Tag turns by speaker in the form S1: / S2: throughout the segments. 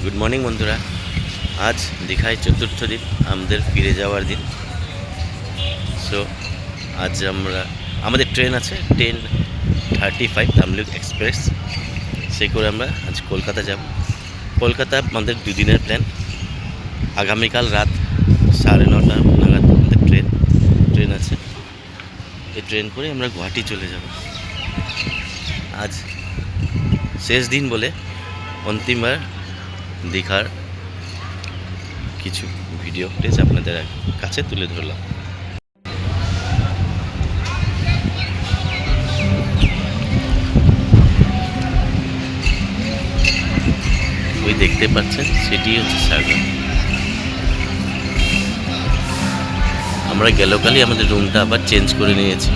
S1: Good morning বন্ধুরা। আজ দীঘায় চতুর্থ দিন, আমাদের ফিরে যাওয়ার দিন। সো আজ আমাদের ট্রেন আছে 10:35 তামলুক এক্সপ্রেস। সে করে আমরা আজ কলকাতা যাব। কলকাতা আমাদের দুদিনের প্ল্যান। আগামীকাল রাত 9:30 নাগাদ আমাদের ট্রেন আছে। এই ট্রেন করে আমরা গুয়াহাটি চলে যাব। আজ শেষ দিন বলে অন্তিমবার দীঘার কিছু ভিডিও ফুটেজ আপনাদের কাছে তুলে ধরলাম। ওই দেখতে পাচ্ছেন সেটি হচ্ছে সাগর। আমরা গেলকালই আমাদের রুমটা আবার চেঞ্জ করে নিয়েছি।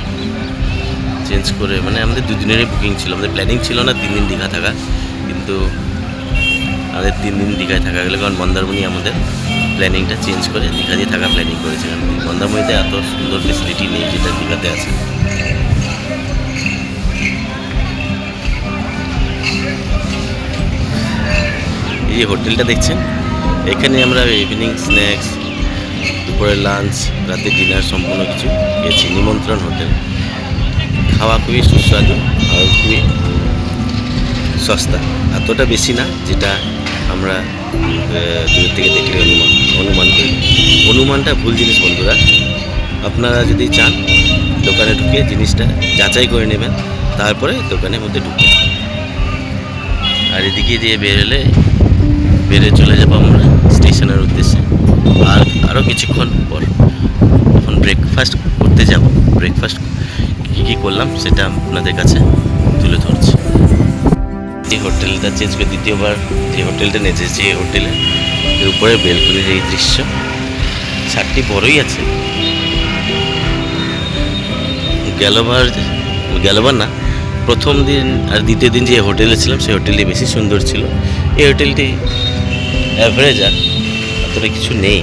S1: মানে আমাদের দুদিনেরই বুকিং ছিল, আমাদের প্ল্যানিং ছিল না 3 দিন দীঘা থাকা, কিন্তু আমাদের 3 দিন দীঘায় থাকা গেলে, কারণ মন্দারমণি আমাদের প্ল্যানিংটা চেঞ্জ করে দীঘা দিয়ে থাকা প্ল্যানিং করেছে। কারণ মন্দারমণিতে এত সুন্দর ফেসিলিটি নেই যেটা দীঘাতে আছে। এই যে হোটেলটা দেখছেন, এখানে আমরা ইভিনিং স্ন্যাক্স, দুপুরের লাঞ্চ, রাতে ডিনার সম্পূর্ণ কিছু পেয়েছি। নিমন্ত্রণ হোটেল। খাওয়া খুবই সুস্বাদু আর খুবই সস্তা, এতটা বেশি না যেটা আমরা দূর থেকে দেখলে অনুমান করি। অনুমানটা ভুল জিনিস বন্ধুরা। আপনারা যদি চান দোকানে ঢুকে জিনিসটা যাচাই করে নেবেন, তারপরে দোকানের মধ্যে ঢুকবেন। আর এদিকে দিয়ে বেরিয়ে চলে যাবো আমরা স্টেশনের উদ্দেশ্যে। আর আরও কিছুক্ষণ পর এখন ব্রেকফাস্ট করতে যাব। ব্রেকফাস্ট কী করলাম সেটা আপনাদের কাছে তুলে ধরছি। এই হোটেলটা চেঞ্জ করে দ্বিতীয়বার যে হোটেলটা নেচেছি, এই হোটেলে উপরে বেলকনির এই দৃশ্য। ছাদটি বড়ই আছে। গেলবার না, প্রথম দিন আর দ্বিতীয় দিন যে হোটেলে ছিলাম সেই হোটেলটি বেশি সুন্দর ছিল। এই হোটেলটি অ্যাভারেজ, আর এতটা কিছু নেই।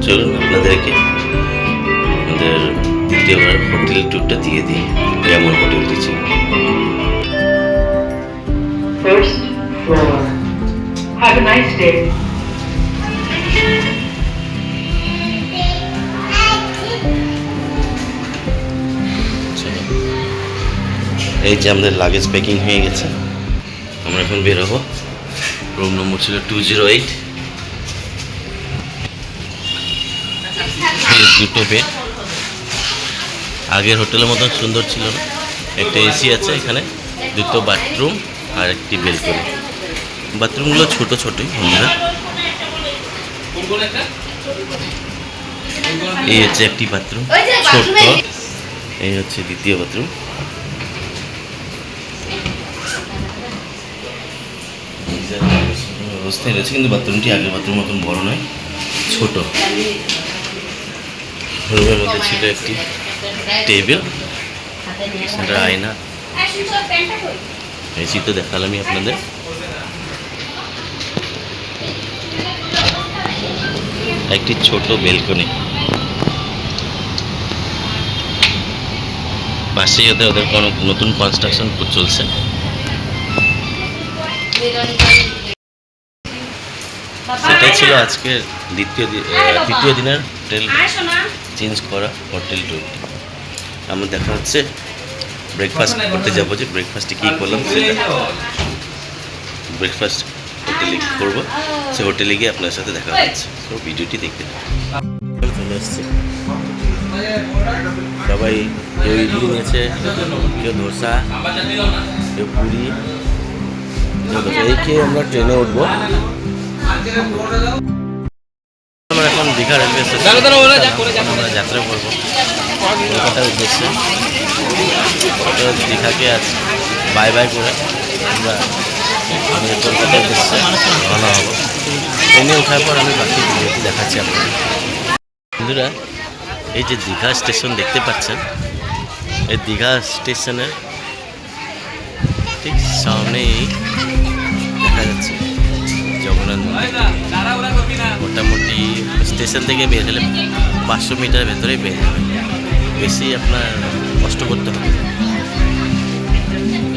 S1: চলুন আপনাদেরকে আমাদের দ্বিতীয়বার হোটেল ট্যুরটা দিয়ে দিই, কেমন হোটেলটি ছিল।
S2: First floor. Have a nice day.
S1: এই যে আমাদের লাগেজ প্যাকিং হয়ে গেছে, আমরা এখন বেরোবো। রুম নম্বর ছিল 208। দুটো বেড, আগের হোটেলের মতন সুন্দর ছিল না। একটা এসি আছে এখানে, দুটো বাথরুম আর একটি বেলকনি। বাথরুমগুলো ছোটো ছোটোই বন্ধুরা। এই হচ্ছে একটি বাথরুম ছোট্ট, এই হচ্ছে দ্বিতীয় বাথরুম। অবস্থায় রয়েছে, কিন্তু বাথরুমটি আগের বাথরুম মতন বড় নয়, ছোট। রুমের মধ্যে ছিল একটি টেবিল, সেটা আয়না, এসি তো দেখালামই আপনাদের। একটি ছোট বেলকনি, পাশেই ওদের কোনো নতুন কনস্ট্রাকশন চলছে। সেটাই ছিল আজকের তৃতীয় দিনের হোটেল চেঞ্জ করা হোটেল ট্যুর। আমরা দেখা হচ্ছে ব্রেকফাস্ট করতে যাবো। যে ব্রেকফাস্টে কী করলাম সেটা, ব্রেকফাস্ট হোটেলে কী করবো সে হোটেলে গিয়ে আপনার সাথে দেখা হচ্ছে। তো ভিডিওটি দেখতে চলে এসছে সবাই। কেউ ইডলি নিয়েছে, কেউ ধোসা, কেউ পুরি, এই খেয়ে আমরা ট্রেনে উঠবো। আমরা এখন দীঘা রেলওয়ে স্টেশন আমরা যাত্রা করবো কলকাতার উদ্দেশ্যে। তো দীঘাকে আজ বাই বাই করে আমরা কলকাতার উদ্দেশ্যে রওনা হবো। ট্রেনে ওঠার পর আমি বাকি ভিডিওটি দেখাচ্ছি আপনাদের। বন্ধুরা এই যে দীঘা স্টেশন দেখতে পাচ্ছেন, এই দীঘা স্টেশনের ঠিক সামনেই দেখা যাচ্ছে জগন্নাথ মন্দির। মোটামুটি স্টেশন থেকে বের হলে 500 মিটার ভেতরেই বের হবে, বেশি আপনার কষ্ট করতে হবে না।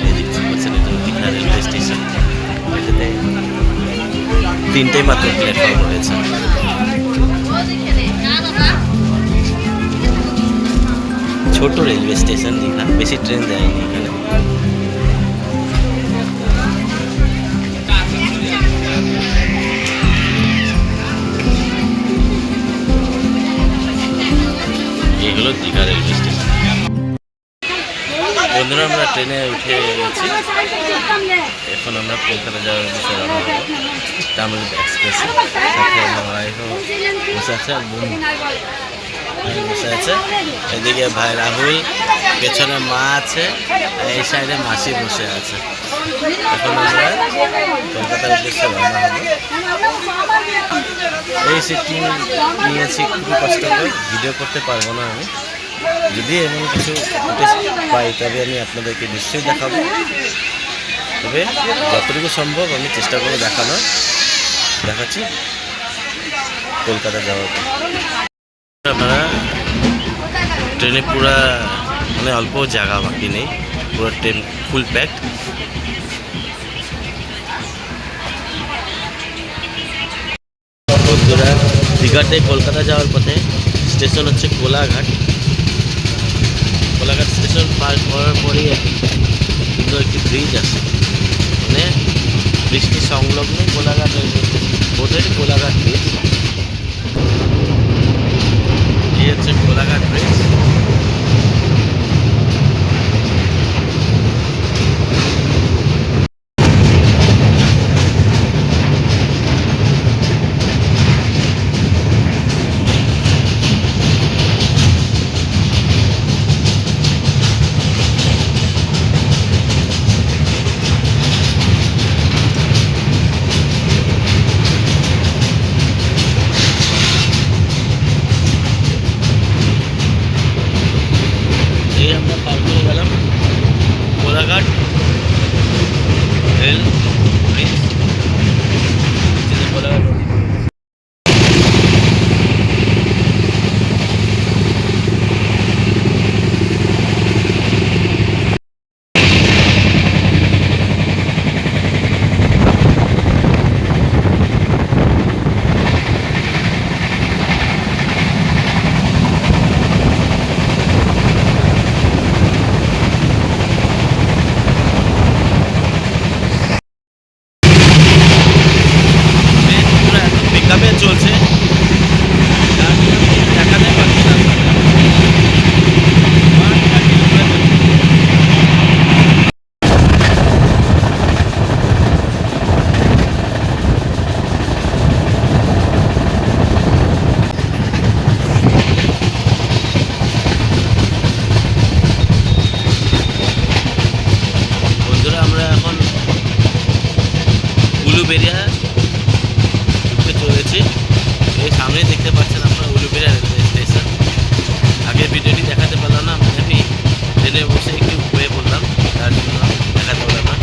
S1: এই দেখতে পাচ্ছেন এটা দীঘা রেলওয়ে স্টেশন, এটাতে 3টে মাত্র প্ল্যাটফর্ম রয়েছে। ছোট রেলওয়ে স্টেশন দীঘা, বেশি ট্রেন দেয়নি এখানে। এই হলো দীঘা রেলওয়ে স্টেশন। বন্ধুরা আমরা ট্রেনে উঠে গেছি, এখন আমরা কলকাতা যাওয়ার বিষয়ে রওনা হবো তামিল এক্সপ্রেসে। সাথে আমার ওয়াইফও বসে আছে, আর বোন বসে আছে। এদিকে ভাই রাহুল, পেছনে মা আছে, এই সাইডে মাসি বসে আছে। এখন আমরা কলকাতার উদ্দেশ্যে রওনা হবো। এই সিটটি নিয়েছি খুবই কষ্ট করে, ভিডিও করতে পারবো না আমি। যদি এমন কিছু ফুটেজ পাই তবে আমি আপনাদেরকে নিশ্চয়ই দেখাবো, তবে যতটুকু সম্ভব আমি চেষ্টা করে দেখাচ্ছি কলকাতা যাওয়ার পর। আপনারা ট্রেনে পুরা মানে অল্প জায়গা বাকি নেই, পুরো ট্রেন ফুল প্যাকড। বন্ধুরা দীঘাতে কলকাতা যাওয়ার পথে স্টেশন হচ্ছে কোলাঘাট। কোলাঘাট স্টেশন পার করার পরেই সুন্দর একটি ব্রিজ আছে, মানে ব্রিজটি সংলগ্ন কোলাঘাট রেলওয়ে স্টেশন, বোধহয় কোলাঘাট ব্রিজ। এই হচ্ছে কোলাঘাট ব্রিজ। এই আমরা পার করে গেলাম কোলাঘাট রেল ব্রিজ। কোলাঘাট পিকআপে চলছে, দেখাতে পারছি না। বন্ধুরা আমরা এখন উলুবেড়িয়া চলেছি। এই সামনে দেখতে পাচ্ছেন আপনারা উলুবেড়িয়া রেলওয়ে স্টেশন। আগের ভিডিওটি দেখাতে পারলাম না, আমি ট্রেনে বসে একটু বয়ে পড়লাম, তার জন্য দেখাতে পারলাম না।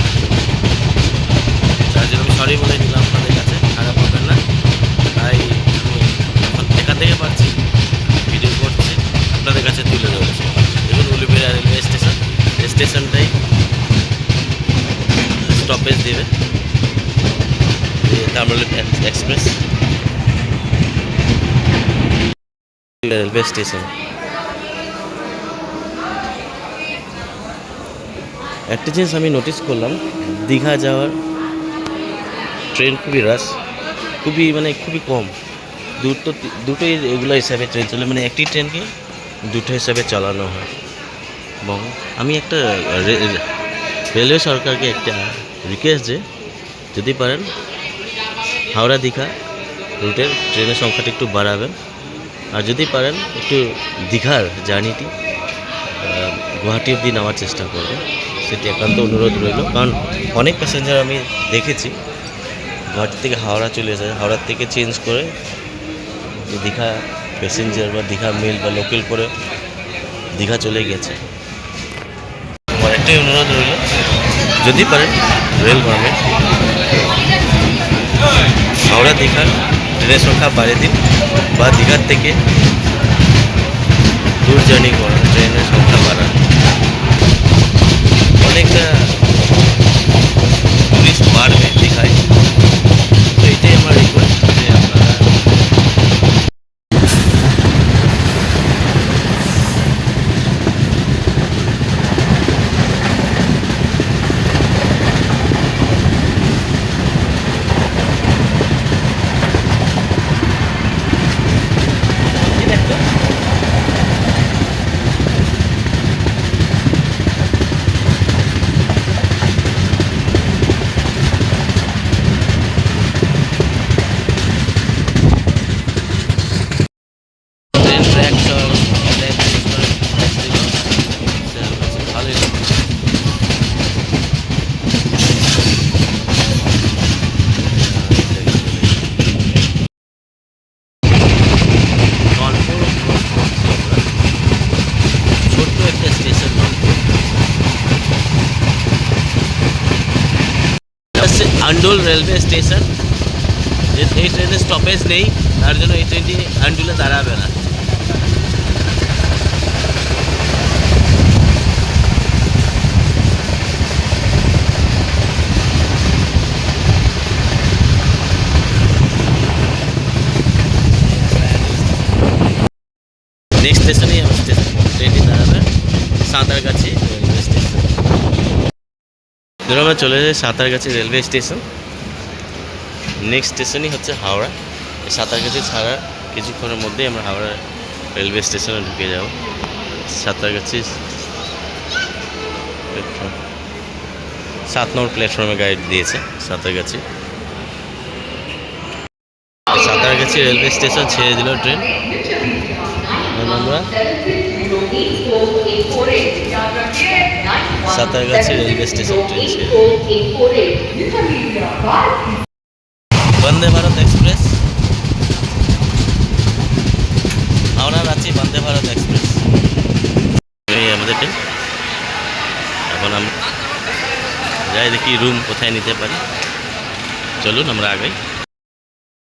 S1: তার জন্য আমি সরি বলে দিলাম আপনাদের কাছে, খারাপ হবেন না। তাই আমি এখন এখান থেকে পাচ্ছি ভিডিও করছি, আপনাদের কাছে তুলে ধরছি। দেখুন উলুবেড়িয়া রেলওয়ে স্টেশন, স্টেশনটাই স্টপেজ দেবে তামিল এক্সপ্রেস রেলওয়ে স্টেশন। একটা জিনিস আমি নোটিস করলাম, দীঘা যাওয়ার ট্রেন খুবই রাশ, খুবই কম। দুটোই রেগুলার হিসাবে ট্রেন চলে, মানে একটি ট্রেনকে দুটো হিসাবে চালানো হয়। এবং আমি একটা রেলওয়ে সরকারকে একটা রিকোয়েস্ট, যে যদি পারেন হাওড়া দীঘা রুটের ট্রেনের সংখ্যাটি একটু বাড়াবেন, আর যদি পারেন একটু দীঘার জার্নিটি গুয়াহাটি অবধি নেওয়ার চেষ্টা করবেন, সেটি একান্ত অনুরোধ রইল। কারণ অনেক প্যাসেঞ্জার আমি দেখেছি গুয়াহাটি থেকে হাওড়া চলে যায়, হাওড়ার থেকে চেঞ্জ করে দীঘা প্যাসেঞ্জার বা দীঘা মেল বা লোকাল করে দীঘা চলে গেছে। আমার একটাই অনুরোধ রইল, যদি পারেন রেল গভর্নমেন্ট হাওড়া দীঘার ট্রেনের সংখ্যা বাড়িয়ে দিন, বা দীঘার থেকে দূর জার্নি করান, ট্রেনের সংখ্যা বাড়ান। অনেকটা টুরিস্ট বাড়বে দীঘায়। তো এটাই আমার রিকোয়েস্ট যে আপনারা ট্রেন ট্র্যাক সব ভালোই লাগছে। কানপুর cross করছি আমরা। ছোট্ট একটা স্টেশন কানপুর। হচ্ছে আন্ডোল রেলওয়ে স্টেশন। এই ট্রেনের স্টপেজ নেই, তার জন্য এই ট্রেনটি আন্ডোলে দাঁড়াবে না। নেক্সট স্টেশনেই আমার ট্রেনটি দাঁড়াবে, সাঁতারগাছি রেলওয়ে স্টেশন। ধরো আমরা চলে যাই সাঁতারগাছি রেলওয়ে স্টেশন। নেক্সট স্টেশনই হচ্ছে হাওড়া। এই সাঁতারগাছি ছাড়ার কিছুক্ষণের মধ্যেই আমরা হাওড়া রেলওয়ে স্টেশনে ঢুকে যাব। সাঁতারগাছি 7 নম্বর প্ল্যাটফর্মে গাইড দিয়েছে সাঁতারগাছি। সাঁতারগাছি রেলওয়ে স্টেশন ছেড়ে দিল ট্রেন। আমরা সাঁতারগাছি রেলওয়ে স্টেশন ট্রেন ছেড়ে বন্দে ভারত এক্সপ্রেস, হাওড়া রাঁচি বন্দে ভারত এক্সপ্রেস। এই আমাদের ট্রেন। এখন আমরা যাই দেখি রুম কোথায় নিতে পারি। চলুন আমরা আগাই।